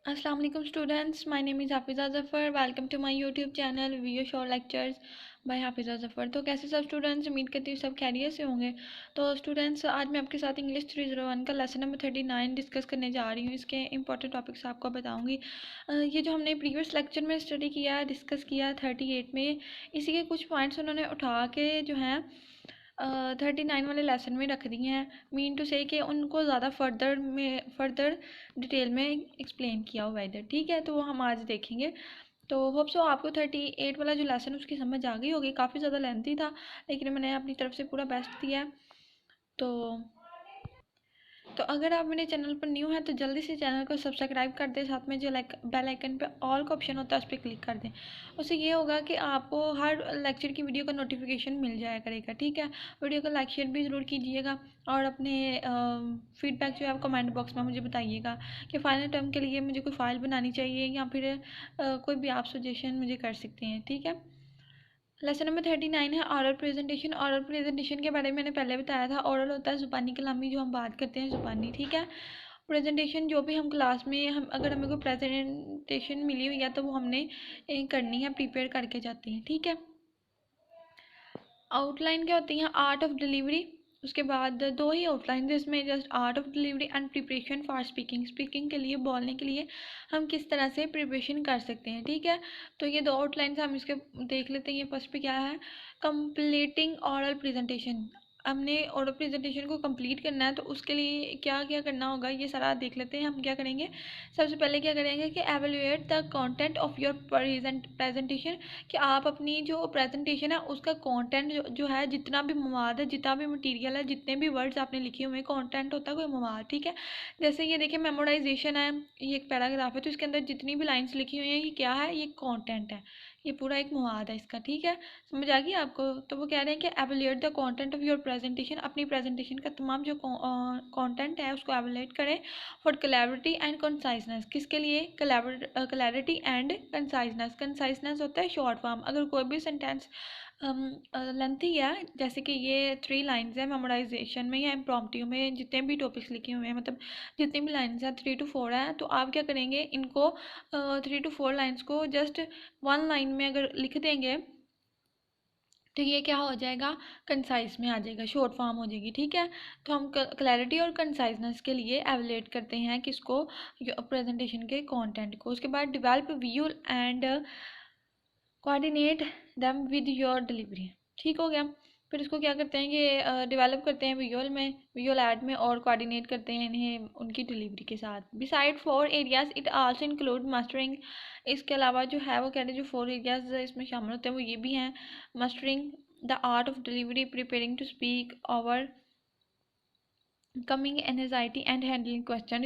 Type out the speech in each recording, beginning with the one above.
अस्सलाम वालेकुम students, my name is Hafiza Zafar. Welcome to my YouTube channel video short lectures by Hafiza Zafar. तो कैसे सब स्टूडेंट्स, उम्मीद करती हूँ सब खैरियत से होंगे। तो स्टूडेंट्स, आज मैं आपके साथ इंग्लिश 301 का लेसन नंबर 39 डिस्कस करने जा रही हूँ। इसके इंपॉर्टेंट टॉपिक्स आपको बताऊँगी। ये जो हमने प्रीवियस लेक्चर में स्टडी किया, डिस्कस किया 38 में, इसी के कुछ पॉइंट्स उन्होंने उठा के जो हैं 39 वाले लेसन में रख दिए हैं। मीन टू से कि उनको ज़्यादा फर्दर डिटेल में एक्सप्लेन किया हुआ है इधर, ठीक है। तो वो हम आज देखेंगे। तो होप सो आपको 38 वाला जो लेसन उसकी समझ आ गई होगी। काफ़ी ज़्यादा लेंथी था, लेकिन मैंने अपनी तरफ से पूरा बेस्ट दिया है। तो अगर आप मेरे चैनल पर न्यू हैं तो जल्दी से चैनल को सब्सक्राइब कर दें, साथ में जो बेल आइकन पे ऑल का ऑप्शन होता है उस पर क्लिक कर दें। उससे ये होगा कि आपको हर लेक्चर की वीडियो का नोटिफिकेशन मिल जाया करेगा, ठीक है। वीडियो को लाइक शेयर भी ज़रूर कीजिएगा और अपने फीडबैक जो है आप कमेंट बॉक्स में मुझे बताइएगा कि फाइनल टर्म के लिए मुझे कोई फ़ाइल बनानी चाहिए या फिर कोई भी आप सजेशन मुझे कर सकते हैं, ठीक है। लेसन नंबर 39 है ऑरल प्रेजेंटेशन। ऑरल प्रेजेंटेशन के बारे में मैंने पहले बताया था। ऑरल होता है ज़ुबानी कलामी, जो हम बात करते हैं ज़ुबानी, ठीक है। प्रेजेंटेशन जो भी हम क्लास में हम अगर हमें कोई प्रेजेंटेशन मिली हुई है तो वो हमने करनी है, प्रिपेयर करके जाते हैं, ठीक है। आउटलाइन क्या होती है? Art of delivery. उसके बाद दो ही आउटलाइन है इसमें, just art of delivery and preparation for speaking. Speaking के लिए, बोलने के लिए हम किस तरह से प्रिपरेशन कर सकते हैं, ठीक है। तो ये दो आउटलाइन हम इसके देख लेते हैं। ये फर्स्ट पे क्या है? Completing oral presentation. हमने ओरल प्रेजेंटेशन को कंप्लीट करना है तो उसके लिए क्या क्या करना होगा ये सारा देख लेते हैं। हम क्या करेंगे? सबसे पहले क्या करेंगे कि evaluate the content of your presentation, कि आप अपनी जो प्रेजेंटेशन है उसका कंटेंट जो है, जितना भी मवाद है, जितना भी मटेरियल है, जितने भी वर्ड्स आपने लिखे हुए हैं, कंटेंट होता है कोई मवाद, ठीक है। जैसे ये देखिए मेमोराइजेशन है, ये एक पैराग्राफ है, तो इसके अंदर जितनी भी लाइन्स लिखी हुई हैं ये क्या है? ये कंटेंट है, ये पूरा एक मवाद है इसका, ठीक है। समझ आ गई आपको? तो वो कह रहे हैं कि evaluate the content of your presentation, अपनी प्रेजेंटेशन का तमाम जो कंटेंट है उसको एवेल्यूएट करें फॉर क्लैरिटी एंड कंसाइजनेस। किसके लिए? Clarity and conciseness. कंसाइजनेस होता है शॉर्ट फॉर्म। अगर कोई भी सेंटेंस लेंथी है, जैसे कि ये 3 लाइन्स है मेमोराइजेशन में या इम्प्रॉम्प्टू में, जितने भी टॉपिक्स लिखे हुए हैं, मतलब जितनी भी लाइन्स हैं 3 to 4 हैं, तो आप क्या करेंगे? इनको 3 to 4 लाइन्स को जस्ट 1 लाइन में अगर लिख देंगे तो ये क्या हो जाएगा? कंसाइज में आ जाएगा, शॉर्ट फॉर्म हो जाएगी, ठीक है। तो हम क्लैरिटी और कंसाइजनेस के लिए एवेल्यूएट करते हैं किसको? प्रेजेंटेशन के कंटेंट को। उसके बाद develop visual and coordinate them with your delivery, ठीक हो गया। फिर इसको क्या करते हैं कि डेवलप करते हैं विजुअल में, विजुअल ऐड में, और कोऑर्डिनेट करते हैं इन्हें उनकी डिलीवरी के साथ। Beside 4 areas it also include mastering. इसके अलावा जो है वो कह रहे हैं जो 4 एरियाज इसमें शामिल होते हैं वो ये भी हैं: mastering the art of delivery, preparing to speak, overcoming anxiety and handling question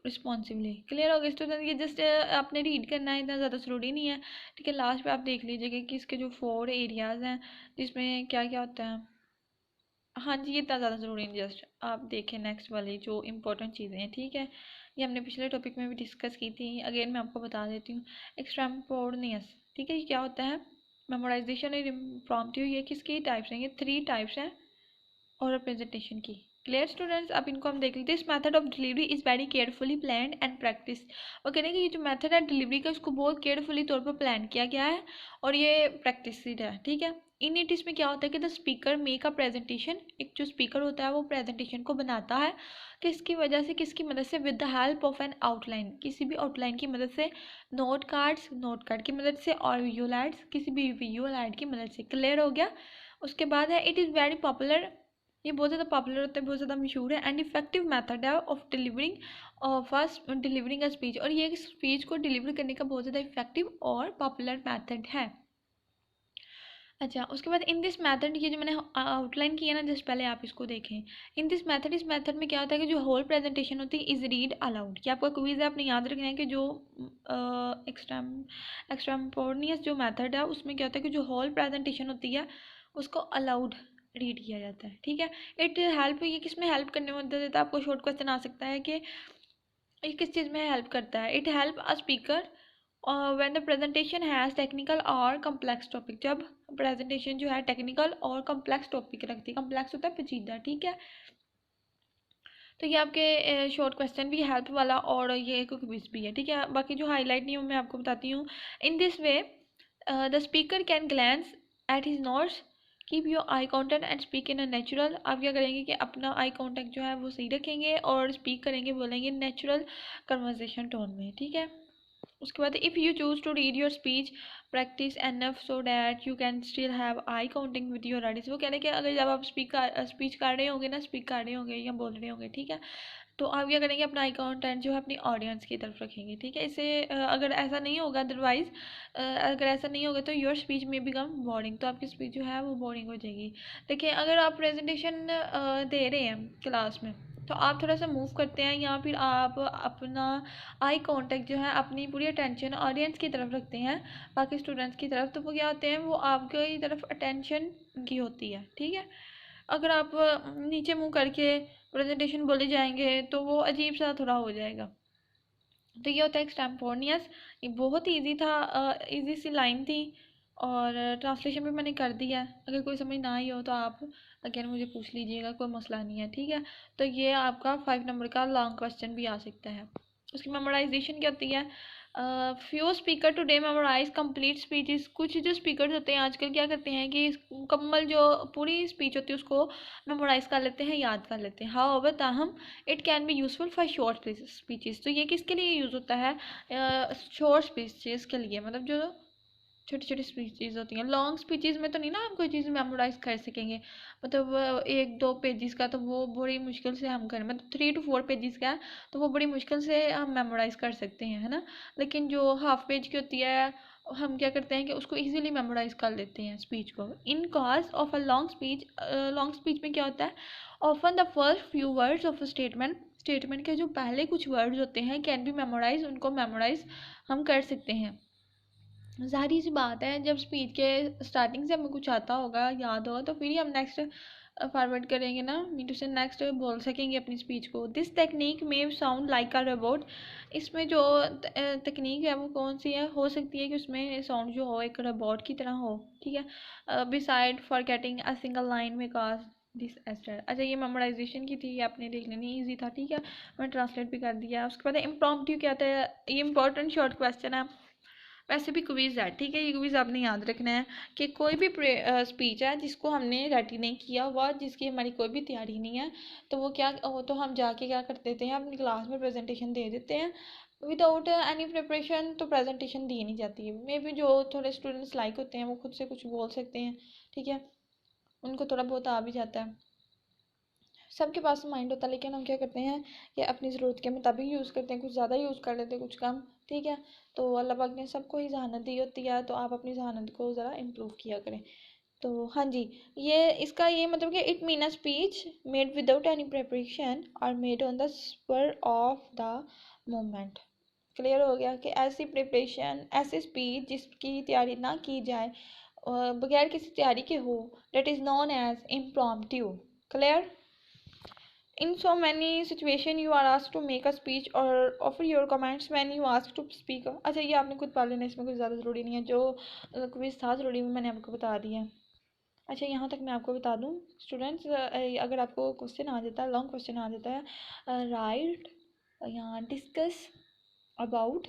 responsively. Clear हो गया स्टूडेंट? ये जस्ट आपने रीड करना है, इतना ज़्यादा ज़रूरी नहीं है, ठीक है। लास्ट पे आप देख लीजिएगा कि इसके जो 4 एरियाज़ हैं जिसमें क्या क्या होता है। हाँ जी, ये इतना ज़्यादा ज़रूरी नहीं, जस्ट आप देखें नेक्स्ट वाली जो इंपॉर्टेंट चीज़ें हैं, ठीक है। ये हमने पिछले टॉपिक में भी डिस्कस की थी, अगेन मैं आपको बता देती हूँ। एक्सटेम्पोरेनियस, ठीक है, ये क्या होता है? मेमोराइजेशन और इम्प्रॉम्प्टू, ये किसकी टाइप्स हैं? ये 3 टाइप्स हैं और प्रेजेंटेशन की। Clear students? अब इनको हम देख लेते हैं। This method of delivery is very carefully plan and practice. और कहने कि ये जो मेथड है डिलीवरी का, इसको बहुत केयरफुली तौर पर प्लान किया गया है और ये प्रैक्टिस है, ठीक है। इन इट इसमें क्या होता है कि the speaker make a presentation, एक जो स्पीकर होता है वो प्रेजेंटेशन को बनाता है किसकी वजह से, किसकी मदद से? With the help of N outline, किसी भी आउटलाइन की मदद से, नोट कार्ड की मदद से, और विजुअल एड्स, किसी भी विजुअल एड की मदद से। क्लियर हो गया? उसके बाद है इट इज़ वेरी पॉपुलर, ये बहुत ज़्यादा पॉपुलर होता है, बहुत ज़्यादा मशहूर है, एंड इफेक्टिव मेथड है ऑफ डिलीवरिंग अ स्पीच। और ये स्पीच को डिलीवर करने का बहुत ज़्यादा इफेक्टिव और पॉपुलर मेथड है। अच्छा, उसके बाद इन दिस मेथड, ये जो मैंने आउटलाइन किया ना जस्ट पहले, आप इसको देखें। इन दिस मेथड, इस मेथड में क्या होता है कि जो होल प्रेजेंटेशन होती है इज रीड अलाउड। कि आपका क्विज है, आपने याद रखना है कि जो एक्सटेम्पोरेनियस जो मेथड है उसमें क्या होता है कि जो होल प्रेजेंटेशन होती है उसको अलाउड रीड किया जाता है, ठीक है। इट हेल्प, ये किस में हेल्प करने में मदद देता है? आपको शॉर्ट क्वेश्चन आ सकता है कि ये किस चीज़ में हेल्प करता है? It help a speaker when the presentation has technical और कम्प्लेक्स टॉपिक। जब प्रेजेंटेशन जो है टेक्निकल और कम्प्लेक्स टॉपिक रखती है, कम्प्लेक्स होता है पेचीदा, ठीक है। तो ये आपके शॉर्ट क्वेश्चन भी हेल्प वाला और ये एक क्विज भी है, ठीक है। बाकी जो हाईलाइट नहीं हूँ मैं आपको बताती हूँ। In this way the speaker can glans at his notes, keep your eye contact and speak in a natural. आप क्या करेंगे कि अपना आई कॉन्टेक्ट जो है वो सही रखेंगे और स्पीक करेंगे, बोलेंगे नेचुरल कन्वर्सेशन टोन में, ठीक है। उसके बाद if you choose to read your speech practice enough so that you can still have eye counting with your ideas. वो कह रहे हैं कि अगर जब आप स्पीच कर रहे होंगे ना, स्पीक कर रहे होंगे या बोल रहे होंगे, ठीक है, तो आप क्या करेंगे, अपना आई काउंटेंट जो है अपनी ऑडियंस की तरफ रखेंगे, ठीक है। इससे अगर ऐसा नहीं होगा, अदरवाइज अगर ऐसा नहीं होगा तो योर स्पीच में बिकम बोरिंग, तो आपकी स्पीच जो है वो बोरिंग हो जाएगी। देखिए अगर आप प्रेजेंटेशन दे रहे हैं क्लास में, तो आप थोड़ा सा मूव करते हैं या फिर आप अपना आई कांटेक्ट जो है अपनी पूरी अटेंशन ऑडियंस की तरफ रखते हैं, बाकी स्टूडेंट्स की तरफ, तो वो क्या होते हैं, वो आपकी तरफ अटेंशन की होती है, ठीक है। अगर आप नीचे मुंह करके प्रेजेंटेशन बोले जाएंगे तो वो अजीब सा थोड़ा हो जाएगा। तो ये होता है एक्सटेम्पोनियस। ये बहुत ही ईजी था, ईजी सी लाइन थी और ट्रांसलेशन भी मैंने कर दिया है। अगर कोई समझ ना आई हो तो आप अगेन मुझे पूछ लीजिएगा, कोई मसला नहीं है, ठीक है। तो ये आपका 5 नंबर का लॉन्ग क्वेश्चन भी आ सकता है। उसकी मेमोराइजेशन क्या होती है, few speaker today memorise complete speeches. कुछ जो स्पीकर होते हैं आजकल क्या करते हैं कि मुकम्मल जो पूरी स्पीच होती है उसको मेमोराइज कर लेते हैं, याद कर लेते हैं। हाउ ओवर ताहम it can be useful for short speeches. तो ये किसके लिए यूज़ होता है, शॉर्ट स्पीचेस के लिए, मतलब जो छोटी छोटी स्पीचेस होती हैं। लॉन्ग स्पीचेस में तो नहीं ना आप कोई चीज़ मेमोराइज कर सकेंगे, मतलब 1-2 पेजेस का तो वो बड़ी मुश्किल से हम करें, मतलब 3 to 4 पेजेस का है तो वो बड़ी मुश्किल से हम मेमोराइज कर सकते हैं, है ना। लेकिन जो हाफ पेज की होती है हम क्या करते हैं कि उसको इजीली मेमोराइज कर लेते हैं स्पीच को। In case of a long speech में क्या होता है, often the first few words of a statement के जो पहले कुछ वर्ड्स होते हैं कैन बी मेमोराइज, उनको मेमोराइज हम कर सकते हैं। ज़ाहिर सी बात है, जब स्पीच के स्टार्टिंग से हमें कुछ आता होगा, याद होगा, तो फिर ही हम नेक्स्ट फॉरवर्ड करेंगे ना, मीटू से नेक्स्ट बोल सकेंगे अपनी स्पीच को। दिस टेक्निक में साउंड लाइक अ रोबोट। इसमें जो तकनीक है वो कौन सी है, हो सकती है कि उसमें साउंड जो हो एक रोबोट की तरह हो, ठीक है। Beside for getting a single line में काज दिस एस्टर। अच्छा ये मेमोराइजेशन की थी, आपने देख लेनी, ईजी था, ठीक है, मैंने ट्रांसलेट भी कर दिया। उसके बाद इम्प्रॉम्प्टू क्या था, ये इंपॉर्टेंट शॉर्ट क्वेश्चन है, वैसे भी क्विज है, ठीक है। ये क्विज आपने याद रखना है कि कोई भी स्पीच है जिसको हमने रेडी नहीं किया हुआ, जिसकी हमारी कोई भी तैयारी नहीं है, तो वो क्या, तो हम जाके क्या कर देते हैं, अपनी क्लास में प्रेजेंटेशन दे देते हैं विदाउट एनी प्रिपरेशन। तो प्रेजेंटेशन दी नहीं जाती है। मे बी जो थोड़े स्टूडेंट्स लाइक होते हैं वो खुद से कुछ बोल सकते हैं, ठीक है, उनको थोड़ा बहुत आ भी जाता है। सबके पास माइंड होता है, लेकिन हम क्या करते हैं कि अपनी ज़रूरत के मुताबिक यूज़ करते हैं, कुछ ज़्यादा यूज़ कर लेते हैं, कुछ कम, ठीक है। तो अल्लाह पाक ने सबको ही जहानत दी होती है, तो आप अपनी जहानत को ज़रा इम्प्रूव किया करें। तो हाँ जी, ये इसका ये मतलब कि it mean a speech made without any preparation और made on the spur of the moment. Clear हो गया कि ऐसी प्रिपरेशन, ऐसी स्पीच जिसकी तैयारी ना की जाए, बगैर किसी तैयारी के हो, that is known as impromptu. Clear. In so many situations you are asked to make a speech or offer your comments when you ask to speak। अच्छा ये आपने खुद पढ़ लेना, इसमें कुछ ज़्यादा ज़रूरी नहीं है, जो क्विज था ज़रूरी में मैंने आपको बता दिया। अच्छा यहाँ तक मैं आपको बता दूँ स्टूडेंट्स, अगर आपको क्वेश्चन आ जाता है, लॉन्ग क्वेश्चन आ जाता है, राइट यहाँ discuss about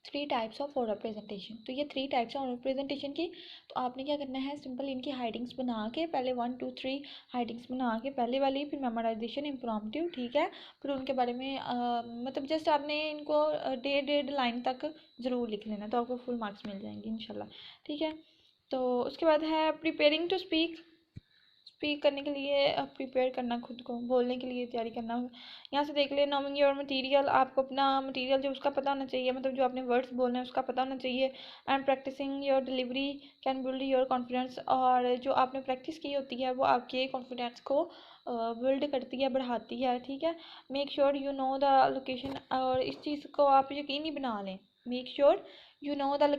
3 types of oral presentation. तो ये 3 टाइप्स ऑफ ओरल प्रेजेंटेशन की, तो आपने क्या करना है, सिंपल इनकी हाइडिंग्स बना के पहले 1 2 3 हाइडिंग्स बना के पहले वाली, फिर मेमोराइजेशन इम्प्रॉम्प्टू, ठीक है, फिर उनके बारे में मतलब जस्ट आपने इनको 1.5 लाइन तक ज़रूर लिख लेना, तो आपको फुल मार्क्स मिल जाएंगे इंशाल्लाह, ठीक है। तो उसके बाद है प्रिपेयरिंग टू स्पीक करने के लिए प्रिपेयर करना, खुद को बोलने के लिए तैयारी करना। यहाँ से देख ले, नोइंग योर मटेरियल, आपको अपना मटेरियल जो उसका पता होना चाहिए, मतलब जो आपने वर्ड्स बोलने हैं उसका पता होना चाहिए। And practising your delivery can build your confidence, और जो आपने प्रैक्टिस की होती है वो आपके कॉन्फिडेंस को बिल्ड करती है, बढ़ाती है, ठीक है। Make sure you know the location, और इस चीज़ को आप यकीनी बना लें, make sure you know the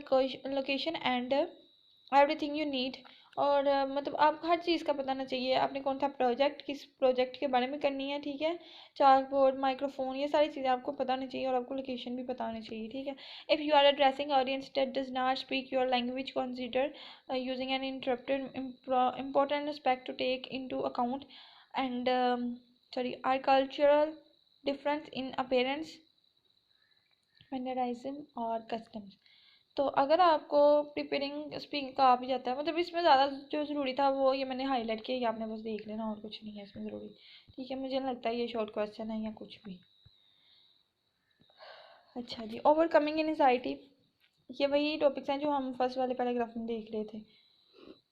location and everything you need. और मतलब आपको हर चीज़ का पता होना चाहिए, आपने कौन सा प्रोजेक्ट, किस प्रोजेक्ट के बारे में करनी है, ठीक है। चार्ट बोर्ड, माइक्रोफोन, ये सारी चीज़ें आपको पता होनी चाहिए, और आपको लोकेशन भी पता होनी चाहिए, ठीक है। If you are addressing audience that does not speak your language, consider using an interpreted important aspect to take into account। And sorry are cultural difference in appearance, mannerism और कस्टम्स। तो अगर आपको प्रिपेयरिंग स्पीकिंग का आ भी जाता है, मतलब इसमें ज़्यादा जो ज़रूरी था वो ये मैंने हाईलाइट किया, ये आपने बस देख लेना और कुछ नहीं है इसमें ज़रूरी। ठीक है, मुझे नहीं लगता ये शॉर्ट क्वेश्चन है या कुछ भी। अच्छा जी, ओवरकमिंग एंजाइटी, ये वही टॉपिक्स हैं जो हम फर्स्ट वाले पैराग्राफ में देख रहे थे।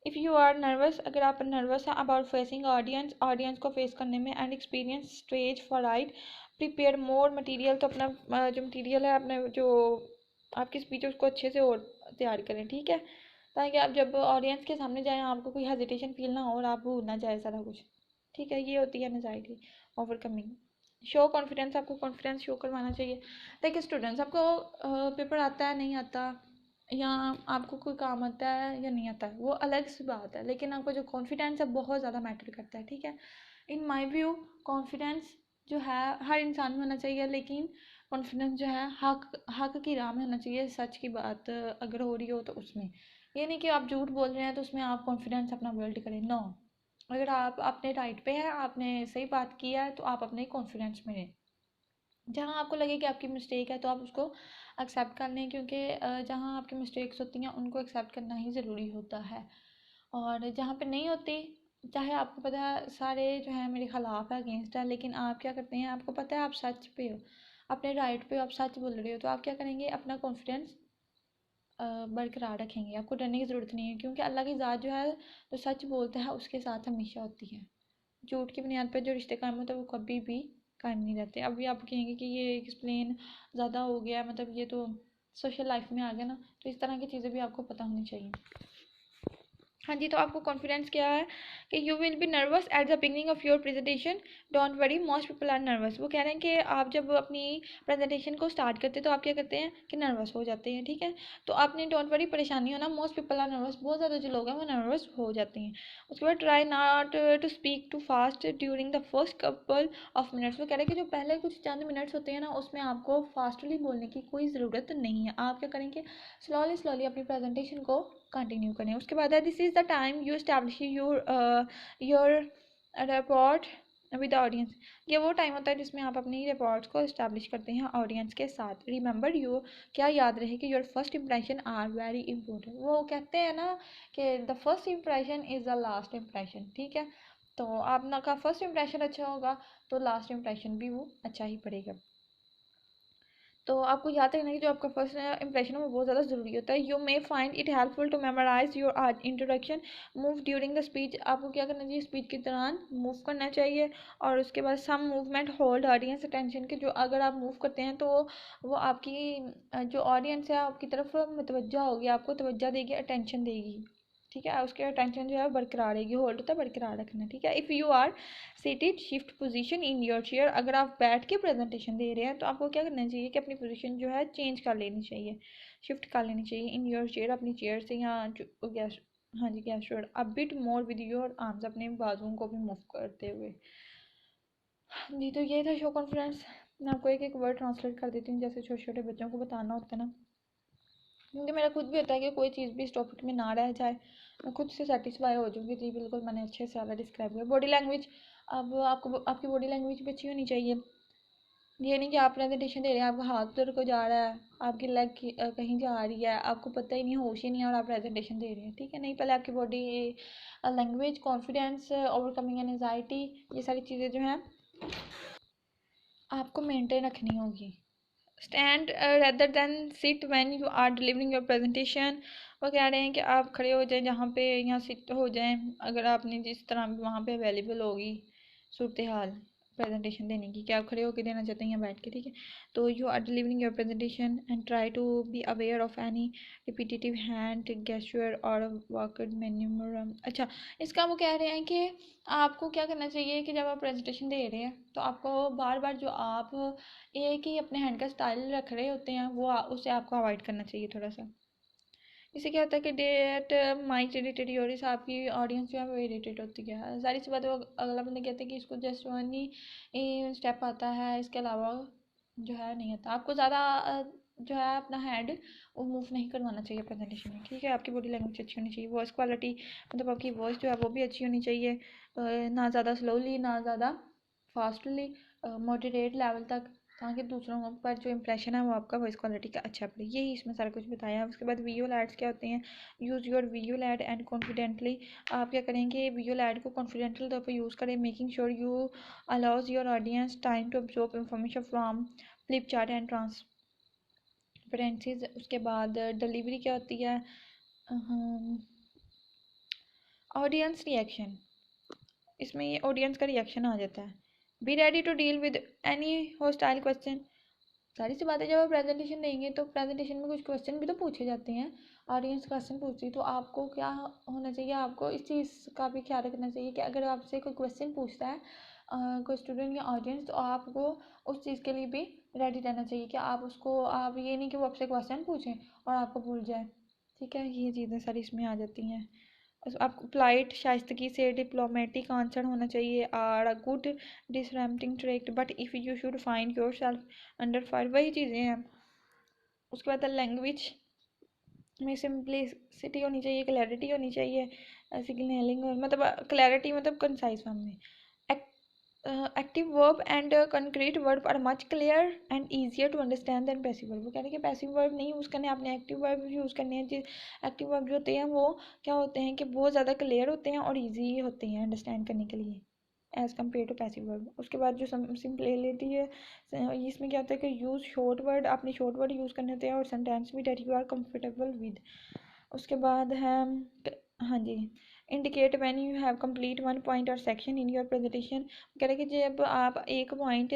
इफ़ यू आर नर्वस, अगर आप नर्वस हैं अबाउट फेसिंग ऑडियंस को फेस करने में, and experience stage for right, prepare more material, तो अपना जो मटेरियल है, अपने जो आपकी स्पीच है उसको अच्छे से और तैयार करें। ठीक है, ताकि आप जब ऑडियंस के सामने जाएं आपको कोई हेजिटेशन फील ना हो और आप भूल ना जाए सारा कुछ। ठीक है, ये होती है एंजाइटी ओवरकमिंग। शो कॉन्फिडेंस, आपको कॉन्फिडेंस शो करवाना चाहिए। देखिए स्टूडेंट्स, आपको पेपर आता है नहीं आता, या आपको कोई काम आता है या नहीं आता है, वो अलग सी बात है, लेकिन आपका जो कॉन्फिडेंस है बहुत ज़्यादा मैटर करता है। ठीक है, इन माय व्यू कॉन्फिडेंस जो है हर इंसान में होना चाहिए, लेकिन कॉन्फिडेंस जो है हक की राह में होना चाहिए। सच की बात अगर हो रही हो तो उसमें, ये नहीं कि आप झूठ बोल रहे हैं तो उसमें आप कॉन्फिडेंस अपना बिल्ड करें। नो, अगर आप अपने राइट पे हैं, आपने सही बात किया है, तो आप अपने कॉन्फिडेंस में रहें। जहाँ आपको लगे कि आपकी मिस्टेक है तो आप उसको एक्सेप्ट कर लें, क्योंकि जहाँ आपकी मिस्टेक्स होती हैं उनको एक्सेप्ट करना ही ज़रूरी होता है। और जहाँ पे नहीं होती, चाहे आपको पता है सारे जो है मेरे ख़िलाफ़ है, अगेंस्ट है, लेकिन आप क्या करते हैं, आपको पता है आप सच पे हो, अपने राइट पे हो, आप सच बोल रहे हो, तो आप क्या करेंगे, अपना कॉन्फिडेंस बरकरार रखेंगे। आपको डरने की ज़रूरत नहीं है, क्योंकि अल्लाह की ज़ात जो है जो सच बोलता है उसके साथ हमेशा होती है। झूठ की बुनियाद पर जो रिश्ते कायम होते हैं वो कभी भी कायम नहीं रहते। अभी आप कहेंगे कि ये एक्सप्लेन ज़्यादा हो गया, मतलब ये तो सोशल लाइफ में आ गया ना, तो इस तरह की चीज़ें भी आपको पता होनी चाहिए। हाँ जी, तो आपको कॉन्फिडेंस क्या है कि you will be nervous at the beginning of your presentation, don't worry most people are nervous. वो कह रहे हैं कि आप जब अपनी प्रेजेंटेशन को स्टार्ट करते हैं तो आप क्या करते हैं कि नर्वस हो जाते हैं। ठीक है, तो आपने डोंट वरी परेशानी होना, मोस्ट पीपल आर नर्वस, बहुत ज़्यादा जो लोग हैं वो नर्वस हो जाते हैं। उसके बाद try not to speak too fast during the first couple of minutes. वो कह रहे हैं कि जो पहले कुछ चंद मिनट्स होते हैं ना, उसमें आपको फास्टली बोलने की कोई ज़रूरत नहीं है। आप क्या करेंगे, स्लोली स्लोली अपनी प्रेजेंटेशन को कंटिन्यू करें। उसके बाद है this is the time you establish your report with audience. ये वो टाइम होता है जिसमें आप अपनी रिपोर्ट्स को इस्टेब्लिश करते हैं ऑडियंस के साथ। रिमेंबर यू, क्या याद रहे कि your first impression are very important. वो कहते हैं ना कि the first impression is the last impression. ठीक है, तो आपका फर्स्ट इंप्रेशन अच्छा होगा तो लास्ट इंप्रेशन भी वो अच्छा ही पड़ेगा। तो आपको याद रखना कि जो आपका फर्स्ट इंप्रेशन है वो बहुत ज़्यादा ज़रूरी होता है। You may find it helpful to memorise your introduction move during the speech. आपको क्या करना चाहिए, स्पीच के दौरान मूव करना चाहिए। और उसके बाद some movement hold audience attention के, जो अगर आप मूव करते हैं तो वो आपकी जो ऑडियंस है आपकी तरफ मुतवज्जा होगी, आपको तवज्जो देगी, अटेंशन देगी। ठीक है, उसके अटेंशन जो है बरकरार रहेगी, होल्ड होता है बरकरार रखना। ठीक है, if you are seated shift position in your chair. अगर आप बैठ के प्रेजेंटेशन दे रहे हैं तो आपको क्या करना चाहिए कि अपनी पोजीशन जो है चेंज कर लेनी चाहिए, शिफ्ट कर लेनी चाहिए इन योर चेयर, अपनी चेयर से, या गैस, हाँ जी guess, a bit more with your arms, अपने बाजुओं को भी मूव करते हुए। जी, तो ये था शो कॉन्फिडेंस। मैं आपको एक एक वर्ड ट्रांसलेट कर देती हूँ, जैसे छोटे छोटे बच्चों को बताना होता है ना, क्योंकि मेरा खुद भी होता है कि कोई चीज़ भी इस टॉपिक में ना रह जाए, मैं खुद से सेटिस्फाई हो जाऊँगी। जी बिल्कुल, मैंने अच्छे से ज़्यादा डिस्क्राइब किया। बॉडी लैंग्वेज, अब आपको आपकी बॉडी लैंग्वेज भी अच्छी होनी चाहिए। ये नहीं कि आप प्रेजेंटेशन दे रहे हैं, आपका हाथ उधर को जा रहा है, आपकी लेग कहीं जा रही है, आपको पता ही नहीं, होश ही नहीं है, और आप प्रेजेंटेशन दे रहे हैं। ठीक है, नहीं, पहले आपकी body language, confidence, overcoming anxiety, ये सारी चीज़ें जो हैं आपको मेंटेन रखनी होगी। Stand rather than sit when you are delivering your presentation. वो कह रहे हैं कि आप खड़े हो जाएं जहाँ पे, यहाँ सिट हो जाएं अगर आपने जिस तरह वहाँ पे अवेलेबल होगी सूरत हाल प्रेजेंटेशन देने की, कि आप खड़े होकर देना चाहते हैं या बैठ के। ठीक है, तो you are delivering your presentation and try to be aware of any repetitive hand gesture और वर्कड मैन्यूवर। अच्छा, इसका वो कह रहे हैं कि आपको क्या करना चाहिए कि जब आप प्रेजेंटेशन दे रहे हैं तो आपको बार बार जो आप एक ही अपने हैंड का स्टाइल रख रहे होते हैं वो उसे आपको अवॉइड करना चाहिए थोड़ा सा। इससे क्या होता है कि डेट माइंड इरिटेट योरिस, आपकी ऑडियंस जो है वो इरिटेट होती है। सारी सी बातें अगला बंदा कहते हैं कि इसको जस्ट वन ही स्टेप आता है, इसके अलावा जो है नहीं आता। आपको ज़्यादा जो है अपना हेड वो मूव नहीं करवाना चाहिए प्रेजेंटेशन में। ठीक है, आपकी बॉडी लैंग्वेज अच्छी होनी चाहिए। वॉइस क्वालिटी, मतलब आपकी वॉइस जो है वो भी अच्छी होनी चाहिए, ना ज़्यादा स्लोली ना ज़्यादा फास्टली मॉडरेट लेवल तक, ताकि दूसरों पर जो इंप्रेशन है वो आपका वॉइस क्वालिटी का अच्छा पड़े। यही इसमें सारा कुछ बताया है। उसके बाद विजुअल एड्स क्या होते हैं, use your visual add and confidently. आप क्या करेंगे, विजुअल एड को कॉन्फिडेंटली तौर पर यूज़ करें, making sure you allows your audience time to absorb information from flip chart and transparencies. उसके बाद डिलीवरी क्या होती है, ऑडियंस रिएक्शन, इसमें ये ऑडियंस का रिएक्शन आ जाता है। Be ready to deal with any hostile question. सारी सी बातें जब आप प्रेजेंटेशन देंगे तो प्रेजेंटेशन में कुछ क्वेश्चन भी तो पूछे जाते हैं, ऑडियंस क्वेश्चन पूछती है, तो आपको क्या होना चाहिए, आपको इस चीज़ का भी ख्याल रखना चाहिए कि अगर आपसे कोई क्वेश्चन पूछता है कोई स्टूडेंट या ऑडियंस, तो आपको उस चीज़ के लिए भी रेडी रहना चाहिए कि आप उसको, आप ये नहीं कि वो आपसे क्वेश्चन पूछें और आपको भूल जाए। ठीक है, ये चीज़ें सारी इसमें आ जाती हैं। आपको पोलाइट शाइस्तगी से डिप्लोमेटिक आंसर होना चाहिए, are a good disrupting trait but if you should find your self under fire, वही चीज़ें हैं। उसके बाद लैंग्वेज में सिंप्लिसिटी होनी चाहिए, क्लैरिटी होनी चाहिए, सिग्नलिंग, मतलब क्लैरिटी मतलब कंसाइज फॉर्म में। Active verb and concrete verb are much clear and easier to understand than passive verb. वो कह रहे हैं कि पैसिव वर्ब नहीं यूज़ करने, आपने एक्टिव वर्ब यूज़ करने हैं। एक्टिव वर्ब जो होते हैं वो क्या होते हैं कि बहुत ज़्यादा क्लियर होते हैं और ईजी होते हैं अंडरस्टैंड करने के लिए as compare to passive verb. उसके बाद जो सिंपलिटी है, इसमें क्या होता है कि यूज़ शॉर्ट वर्ड, आपने शॉर्ट वर्ड यूज़ करने होते हैं और सेंटेंस भी that you are comfortable with. उसके बाद है, हाँ जी, indicate when you have complete one point और सेक्शन इन योर प्रेजेंटेशन। कह रहे हैं कि जब आप एक पॉइंट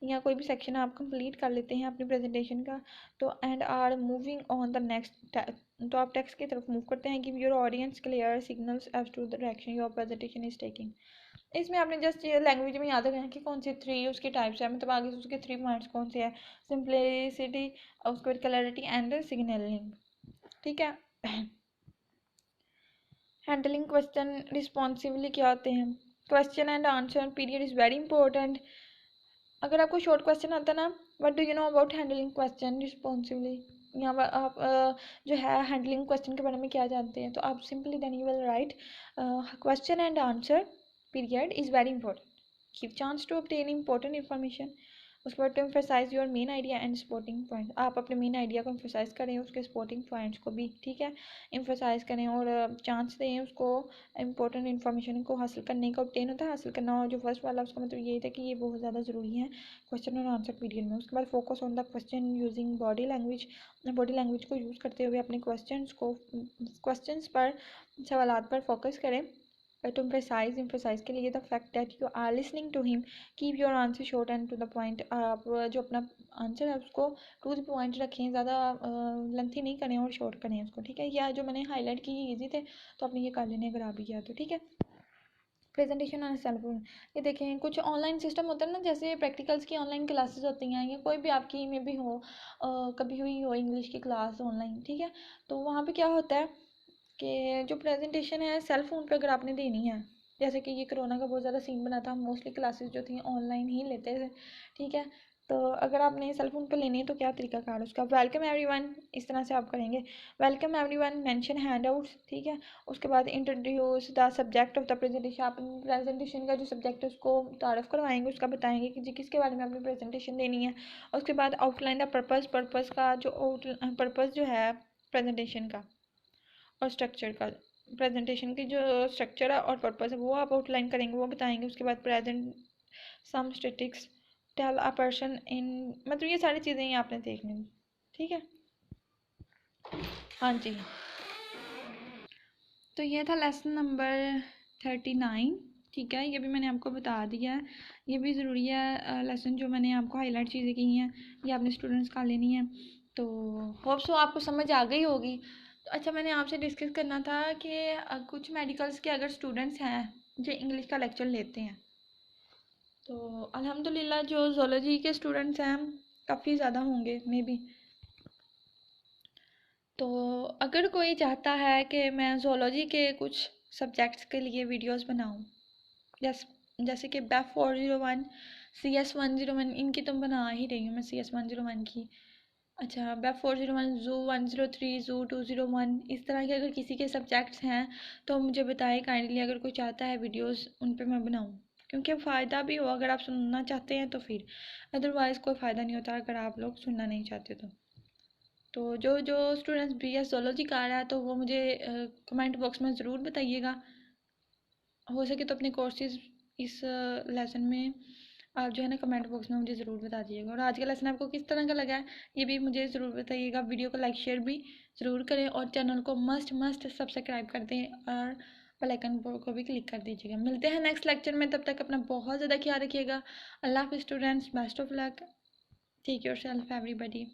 या कोई भी सेक्शन आप कंप्लीट कर लेते हैं अपनी प्रेजेंटेशन का, तो and are moving on the next, तो आप टेक्स्ट की तरफ मूव करते हैं, give your audience clear signals as to the direction your presentation is taking. इसमें आपने जस्ट ये लैंग्वेज में याद रखना कि कौन सी थ्री उसकी टाइप्स है, मतलब आगे उसके 3 पॉइंट्स कौन से हैं, सिंप्लिसिटी, उसके बाद क्लैरिटी एंड सिग्नलिंग। ठीक है। हैंडलिंग क्वेश्चन रिस्पॉन्सिवली क्या होते हैं, question and answer period is very important. अगर आपको शॉर्ट क्वेश्चन आता ना, what do you know about handling question responsively, यहाँ पर आप जो है हैंडलिंग क्वेश्चन के बारे में क्या जानते हैं, तो आप simply then you will write question and answer period is very important, give chance to obtain important information. उसके बाद to emphasise your main idea and supporting point, आप अपने मेन आइडिया को एम्फेसाइज करें, उसके सपोर्टिंग पॉइंट्स को भी, ठीक है, एम्फेसाइज करें और चांस दें उसको इंपॉर्टेंट इन्फॉर्मेशन को हासिल करने का, ऑब्टेन होता है हासिल करना, और जो फर्स्ट वाला उसका मतलब ये था कि ये बहुत ज़्यादा ज़रूरी है क्वेश्चन और आंसर पीरियड में। उसके बाद focus on the question using body language, body language को यूज़ करते हुए अपने क्वेश्चंस पर, सवालात पर फोकस करें। to emphasize के लिए the fact that you are listening to him, keep your answer short and to the point। आप जो अपना आंसर है उसको टू द पॉइंट रखें, ज़्यादा लेंथी नहीं करें और शॉर्ट करें उसको, ठीक है। या जो मैंने हाईलाइट की इजी थे तो आपने ये कर लेने अगर आ भी गया तो, ठीक है। प्रेजेंटेशन ऑन सेल्फ, ये देखें कुछ ऑनलाइन सिस्टम होता है ना, जैसे प्रैक्टिकल्स की ऑनलाइन क्लासेस होती हैं या कोई भी आपकी में भी हो कभी हुई हो इंग्लिश की क्लास ऑनलाइन, ठीक है, तो वहाँ पे क्या होता है कि जो प्रेजेंटेशन है सेल फ़ोन पे अगर आपने देनी है, जैसे कि ये कोरोना का बहुत ज़्यादा सीन बना था, हम मोस्टली क्लासेस जो थी ऑनलाइन ही लेते थे, ठीक है, तो अगर आपने सेल फ़ोन पे लेनी है तो क्या तरीका कार उसका, वेलकम एवरीवन, इस तरह से आप करेंगे, वेलकम एवरीवन, मेंशन हैंडआउट्स, ठीक है। उसके बाद introduce the subject of the presentation, आप प्रेजेंटेशन का जो सब्जेक्ट है उसको तारफ़ करवाएंगे, उसका बताएंगे कि जी किसके बारे में आपने प्रेजेंटेशन देनी है। उसके बाद आउटलाइन द पर्पज़ का जो पर्पज़ जो है प्रेजेंटेशन का और स्ट्रक्चर का, प्रेजेंटेशन की जो स्ट्रक्चर है और पर्पस है वो आप आउटलाइन करेंगे, वो बताएंगे। उसके बाद present some statistics tell a person in, मतलब ये सारी चीज़ें ही आपने देखनी, ठीक है। हाँ जी, तो ये था लेसन नंबर 39, ठीक है, ये भी मैंने आपको बता दिया है, ये भी ज़रूरी है लेसन जो मैंने आपको हाईलाइट चीज़ें की हैं ये आपने स्टूडेंट्स का लेनी है, तो होप सो आपको समझ आ गई होगी। तो अच्छा, मैंने आपसे डिस्कस करना था कि कुछ मेडिकल्स के अगर स्टूडेंट्स हैं जो इंग्लिश का लेक्चर लेते हैं, तो अल्हम्दुलिल्लाह जो ज़ूलॉजी के स्टूडेंट्स हैं काफ़ी ज़्यादा होंगे मे बी, तो अगर कोई चाहता है कि मैं ज़ूलॉजी के कुछ सब्जेक्ट्स के लिए वीडियोस बनाऊं, जैसे कि BEF 401, CS 101, इनकी तो बना ही रही हूँ मैं, CS 101 की, अच्छा BEF 401, ज़ू 103, ज़ू 201, इस तरह के अगर किसी के सब्जेक्ट्स हैं तो मुझे बताएं काइंडली, अगर कोई चाहता है वीडियोस उन पर मैं बनाऊँ, क्योंकि फ़ायदा भी हो अगर आप सुनना चाहते हैं तो फिर, अदरवाइज़ कोई फ़ायदा नहीं होता अगर आप लोग सुनना नहीं चाहते तो जो जो स्टूडेंट्स BS ज़ूलॉजी कर रहा है तो वो मुझे कमेंट बॉक्स में ज़रूर बताइएगा। हो सके तो अपने कोर्सेज इस लेसन में आप जो है ना कमेंट बॉक्स में मुझे ज़रूर बता दीजिएगा। और आज का लेसन आपको किस तरह का लगा है ये भी मुझे ज़रूर बताइएगा। वीडियो को लाइक शेयर भी ज़रूर करें और चैनल को मस्ट सब्सक्राइब कर दें और बेल आइकन को भी क्लिक कर दीजिएगा। मिलते हैं नेक्स्ट लेक्चर में, तब तक अपना बहुत ज़्यादा ख्याल रखिएगा। अल्लाह हाफ़िज़ students, best of luck, take your self everybody.